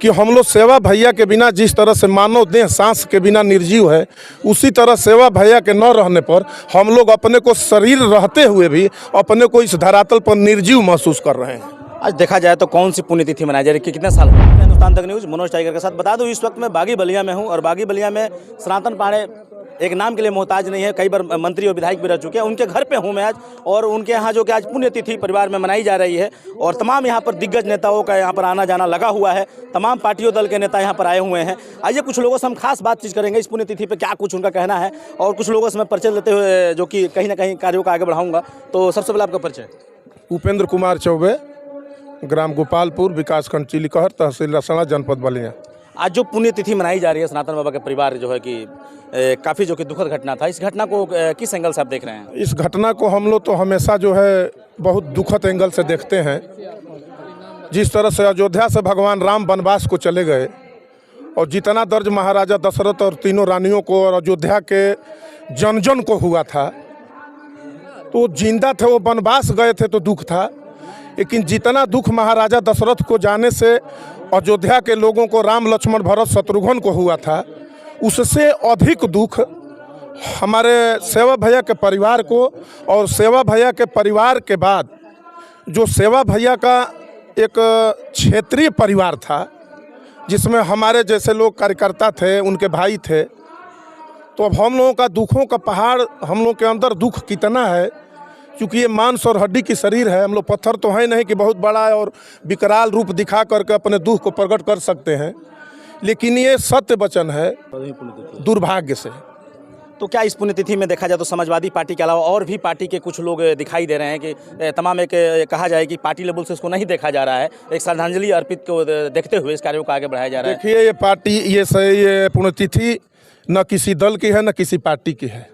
कि हम लोग सेवा भैया के बिना जिस तरह से मानव देह सांस के बिना निर्जीव है, उसी तरह सेवा भैया के न रहने पर हम लोग अपने को शरीर रहते हुए भी अपने को इस धरातल पर निर्जीव महसूस कर रहे हैं। आज देखा जाए तो कौन सी पुण्यतिथि मनाई जा रही है, कितने साल हुए? हिंदुस्तान तक न्यूज़ मनोज टाइगर के साथ। बता दूं इस वक्त मैं बागी बलिया में हूं और बागी बलिया में सनातन पांडे एक नाम के लिए मोहताज नहीं है, कई बार मंत्री और विधायक भी रह चुके हैं। उनके घर पे हूं मैं आज और उनके यहाँ जो कि आज पुण्यतिथि परिवार में मनाई जा रही है और तमाम यहाँ पर दिग्गज नेताओं का यहाँ पर आना जाना लगा हुआ है। तमाम पार्टियों दल के नेता यहाँ पर आए हुए हैं। आइए कुछ लोगों से हम खास बातचीत करेंगे इस पुण्यतिथि पर, क्या कुछ उनका कहना है और कुछ लोगों से मैं परिचय लेते हुए जो कि कहीं ना कहीं कार्यों को आगे बढ़ाऊँगा। तो सबसे पहले आपका परिचय। उपेंद्र कुमार चौबे, ग्राम गोपालपुर, विकासखंड चिलीकहर, तहसील रसना, जनपद बलिया। आज जो पुण्यतिथि मनाई जा रही है सनातन बाबा के परिवार जो है कि काफ़ी जो कि दुखद घटना था, इस घटना को किस एंगल से आप देख रहे हैं? इस घटना को हम लोग तो हमेशा जो है बहुत दुखद एंगल से देखते हैं। जिस तरह से अयोध्या से भगवान राम वनवास को चले गए और जितना दर्द महाराजा दशरथ और तीनों रानियों को और अयोध्या के जन जन को हुआ था, तो जिंदा थे वो वनवास गए थे तो दुख था, लेकिन जितना दुख महाराजा दशरथ को जाने से अयोध्या के लोगों को राम लक्ष्मण भरत शत्रुघ्न को हुआ था, उससे अधिक दुख हमारे सेवा भैया के परिवार को और सेवा भैया के परिवार के बाद जो सेवा भैया का एक क्षेत्रीय परिवार था जिसमें हमारे जैसे लोग कार्यकर्ता थे, उनके भाई थे। तो अब हम लोगों का दुखों का पहाड़, हम लोग के अंदर दुख कितना है, क्योंकि ये मांस और हड्डी की शरीर है। हम लोग पत्थर तो है नहीं कि बहुत बड़ा और विकराल रूप दिखा करके अपने दुख को प्रकट कर सकते हैं, लेकिन ये सत्य वचन है दुर्भाग्य से। तो क्या इस पुण्यतिथि में देखा जाए तो समाजवादी पार्टी के अलावा और भी पार्टी के कुछ लोग दिखाई दे रहे हैं कि तमाम एक कहा जाए कि पार्टी लेवल से इसको नहीं देखा जा रहा है, एक श्रद्धांजलि अर्पित को देखते हुए इस कार्यों को आगे बढ़ाया जा रहा है? देखिए, ये पार्टी ये पुण्यतिथि न किसी दल की है न किसी पार्टी की है।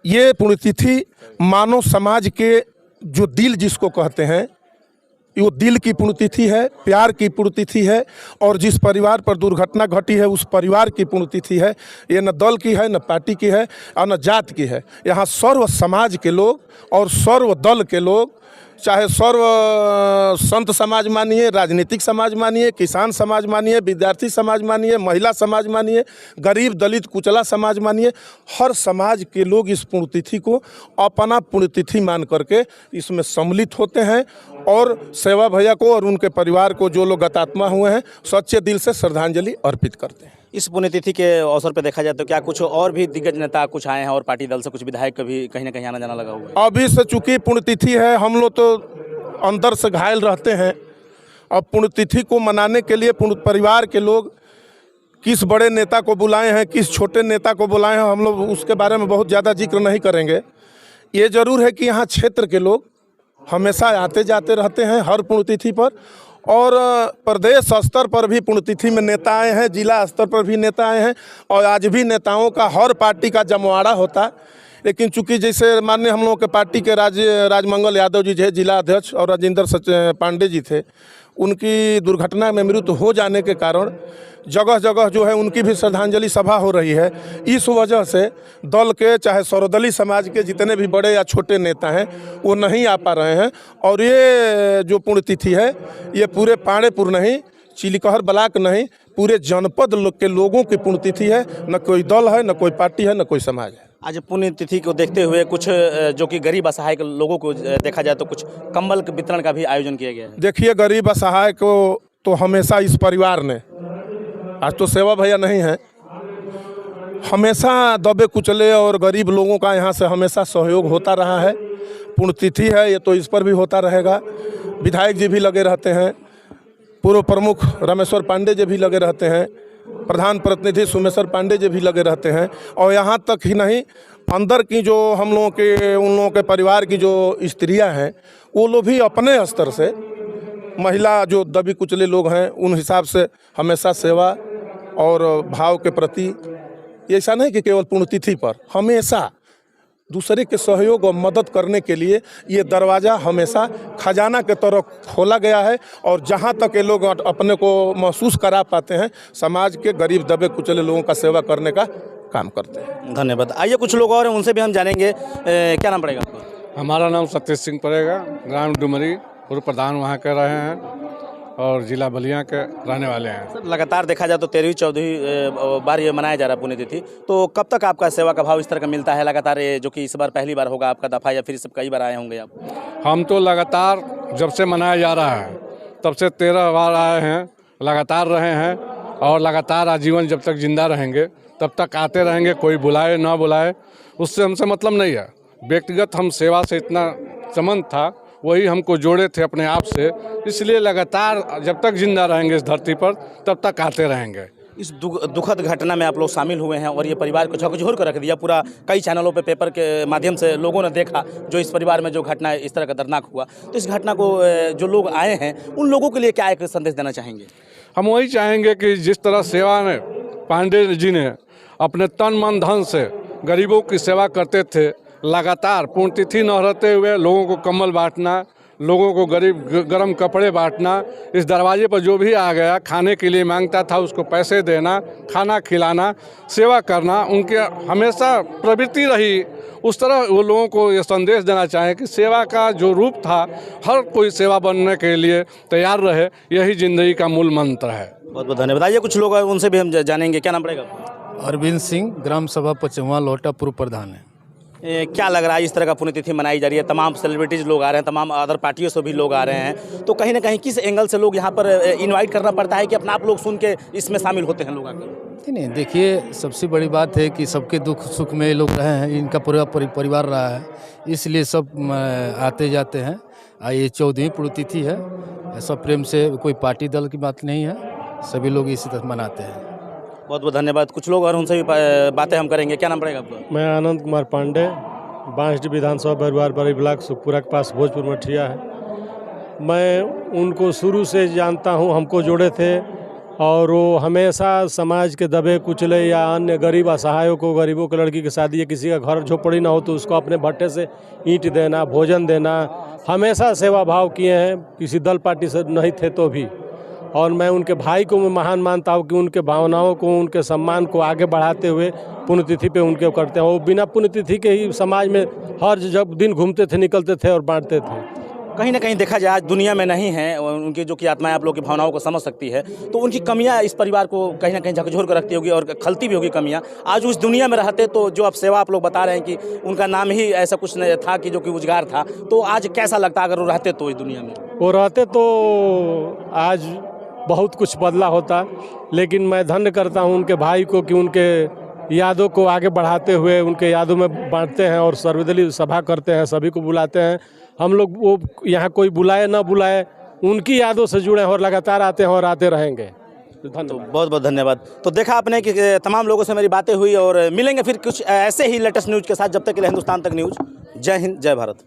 ये पुण्यतिथि मानव समाज के जो दिल जिसको कहते हैं, वो दिल की पुण्यतिथि है, प्यार की पुण्यतिथि है और जिस परिवार पर दुर्घटना घटी है उस परिवार की पुण्यतिथि है। ये न दल की है, न पार्टी की है और न जात की है। यहाँ सर्व समाज के लोग और सर्व दल के लोग, चाहे सर्व संत समाज मानिए, राजनीतिक समाज मानिए, किसान समाज मानिए, विद्यार्थी समाज मानिए, महिला समाज मानिए, गरीब दलित कुचला समाज मानिए, हर समाज के लोग इस पुण्यतिथि को अपना पुण्यतिथि मान करके इसमें सम्मिलित होते हैं और सेवा भैया को और उनके परिवार को जो लोग गतात्मा हुए हैं सच्चे दिल से श्रद्धांजलि अर्पित करते हैं। इस पुण्यतिथि के अवसर पर देखा जाए तो क्या कुछ और भी दिग्गज नेता कुछ आए हैं और पार्टी दल से कुछ विधायक का भी कहीं ना कहीं आना जाना लगा हुआ है? अभी से चूँकि पुण्यतिथि है, हम लोग तो अंदर से घायल रहते हैं। अब पुण्यतिथि को मनाने के लिए परिवार के लोग किस बड़े नेता को बुलाए हैं, किस छोटे नेता को बुलाए हैं, हम लोग उसके बारे में बहुत ज़्यादा जिक्र नहीं करेंगे। ये ज़रूर है कि यहाँ क्षेत्र के लोग हमेशा आते जाते रहते हैं हर पुण्यतिथि पर और प्रदेश स्तर पर भी पुण्यतिथि में नेता आए हैं, जिला स्तर पर भी नेता आए हैं और आज भी नेताओं का हर पार्टी का जमवाड़ा होता। लेकिन चूंकि जैसे माननीय हम लोगों के पार्टी के राजमंगल यादव जी थे जिला अध्यक्ष और राजेंद्र पांडे जी थे, उनकी दुर्घटना में मृत्यु हो जाने के कारण जगह जगह जो है उनकी भी श्रद्धांजलि सभा हो रही है। इस वजह से दल के चाहे सर्वदलीय समाज के जितने भी बड़े या छोटे नेता हैं वो नहीं आ पा रहे हैं और ये जो पुण्यतिथि है ये पूरे पांडेपुर नहीं, चिलीकहर ब्लॉक नहीं, पूरे जनपद के लोगों की पुण्यतिथि है। न कोई दल है, न कोई पार्टी है, न कोई समाज है। आज पुण्यतिथि को देखते हुए कुछ जो कि गरीब असहाय के लोगों को देखा जाए तो कुछ कंबल वितरण का भी आयोजन किया गया है। देखिए, गरीब असहाय को तो हमेशा इस परिवार ने, आज तो सेवा भैया नहीं है, हमेशा दबे कुचले और गरीब लोगों का यहाँ से हमेशा सहयोग होता रहा है। पुण्यतिथि है ये तो इस पर भी होता रहेगा। विधायक जी भी लगे रहते हैं, पूर्व प्रमुख रामेश्वर पांडे जी भी लगे रहते हैं, प्रधान प्रतिनिधि सुमेश्वर पांडे जी भी लगे रहते हैं और यहाँ तक ही नहीं, अंदर की जो हम लोगों के उन लोगों के परिवार की जो स्त्रियां हैं वो लोग भी अपने स्तर से, महिला जो दबी कुचले लोग हैं उन हिसाब से हमेशा सेवा और भाव के प्रति, ऐसा नहीं कि केवल पुण्यतिथि पर, हमेशा दूसरे के सहयोग और मदद करने के लिए ये दरवाज़ा हमेशा खजाना के तरह खोला गया है और जहाँ तक ये लोग अपने को महसूस करा पाते हैं समाज के गरीब दबे कुचले लोगों का सेवा करने का काम करते हैं। धन्यवाद। आइए कुछ लोग और हैं उनसे भी हम जानेंगे। क्या नाम पड़ेगा आपका? हमारा नाम सतीश सिंह पड़ेगा, ग्राम डुमरी, पूर्व प्रधान वहाँ कर रहे हैं। और जिला बलिया के रहने वाले हैं। सर, लगातार देखा जाए तो 13वीं-14वीं बार ये मनाया जा रहा है पुण्यतिथि, तो कब तक आपका सेवा का भाव इस तरह का मिलता है लगातार, ये जो कि इस बार पहली बार होगा आपका दफ़ा, या फिर सब कई बार आए होंगे आप? हम तो लगातार जब से मनाया जा रहा है तब से 13 बार आए हैं, लगातार रहे हैं और लगातार आजीवन जब तक जिंदा रहेंगे तब तक आते रहेंगे। कोई बुलाए ना बुलाए उससे हमसे मतलब नहीं है। व्यक्तिगत हम सेवा से इतना संबंध था, वही हमको जोड़े थे अपने आप से, इसलिए लगातार जब तक जिंदा रहेंगे इस धरती पर तब तक आते रहेंगे। इस दुखद घटना में आप लोग शामिल हुए हैं और ये परिवार को झकझोर कर रख दिया। पूरा कई चैनलों पे, पेपर के माध्यम से लोगों ने देखा जो इस परिवार में जो घटना इस तरह का दर्दनाक हुआ। तो इस घटना को जो लोग आए हैं उन लोगों के लिए क्या एक संदेश देना चाहेंगे? हम वही चाहेंगे कि जिस तरह सेवा में पांडे जी ने अपने तन मन धन से गरीबों की सेवा करते थे, लगातार पुण्यतिथि न रहते हुए लोगों को कंबल बांटना, लोगों को गरम कपड़े बांटना, इस दरवाजे पर जो भी आ गया खाने के लिए मांगता था उसको पैसे देना, खाना खिलाना, सेवा करना, उनके हमेशा प्रवृत्ति रही। उस तरह वो लोगों को ये संदेश देना चाहें कि सेवा का जो रूप था, हर कोई सेवा बनने के लिए तैयार रहे, यही ज़िंदगी का मूल मंत्र है। बहुत बहुत धन्यवाद। आइए कुछ लोग हैं उनसे भी हम जानेंगे। क्या नाम पड़ेगा? अरविंद सिंह, ग्राम सभा पचवा लोटा पूर्व प्रधान है। क्या लग रहा है इस तरह का पुण्यतिथि मनाई जा रही है, तमाम सेलिब्रिटीज़ लोग आ रहे हैं, तमाम अदर पार्टियों से भी लोग आ रहे हैं, तो कहीं ना कहीं किस एंगल से लोग यहाँ पर इनवाइट करना पड़ता है कि अपना आप लोग सुन के इसमें शामिल होते हैं लोग आकर? नहीं, देखिए सबसे बड़ी बात है कि सबके दुख सुख में ये लोग रहे हैं, इनका पूरा परिवार रहा है, इसलिए सब आते जाते हैं। ये 14वीं पुण्यतिथि है, सब प्रेम से, कोई पार्टी दल की बात नहीं है, सभी लोग इसी तरह मनाते हैं। बहुत बहुत धन्यवाद। कुछ लोग और उनसे भी बातें हम करेंगे। क्या नाम पड़ेगा आपका? मैं आनंद कुमार पांडे, बांसडी विधानसभा बरुआर बड़ी ब्लॉक सुखपुरा के पास भोजपुर मठिया है। मैं उनको शुरू से जानता हूं, हमको जोड़े थे और वो हमेशा समाज के दबे कुचले या अन्य गरीब असहायों को, गरीबों की लड़की की शादी या किसी का घर झोपड़ी ना हो तो उसको अपने भट्टे से ईंट देना, भोजन देना, हमेशा सेवा भाव किए हैं, किसी दल पार्टी से नहीं थे तो भी। और मैं उनके भाई को मैं महान मानता हूँ कि उनके भावनाओं को, उनके सम्मान को आगे बढ़ाते हुए पुण्यतिथि पे उनके करते हैं। वो बिना पुण्यतिथि के ही समाज में हर जब दिन घूमते थे, निकलते थे और बांटते थे। कहीं ना कहीं देखा जाए आज दुनिया में नहीं है, उनकी जो कि आत्माएं आप लोग की भावनाओं को समझ सकती है, तो उनकी कमियां इस परिवार को कहीं ना कहीं झकझोर कर रखती होगी और खलती भी होगी कमियां। आज उस दुनिया में रहते तो जो आप सेवा आप लोग बता रहे हैं कि उनका नाम ही ऐसा कुछ नहीं था कि जो कि रोजगार था, तो आज कैसा लगता अगर वो रहते तो इस दुनिया में? वो रहते तो आज बहुत कुछ बदला होता, लेकिन मैं धन्य करता हूं उनके भाई को कि उनके यादों को आगे बढ़ाते हुए उनके यादों में बांटते हैं और सर्वदलीय सभा करते हैं, सभी को बुलाते हैं। हम लोग वो यहाँ कोई बुलाए ना बुलाए, उनकी यादों से जुड़े हैं और लगातार आते हैं और आते रहेंगे। तो बहुत बहुत धन्यवाद। तो देखा आपने कि तमाम लोगों से मेरी बातें हुई और मिलेंगे फिर कुछ ऐसे ही लेटेस्ट न्यूज़ के साथ। जब तक के लिए हिंदुस्तान तक न्यूज़। जय हिंद, जय भारत।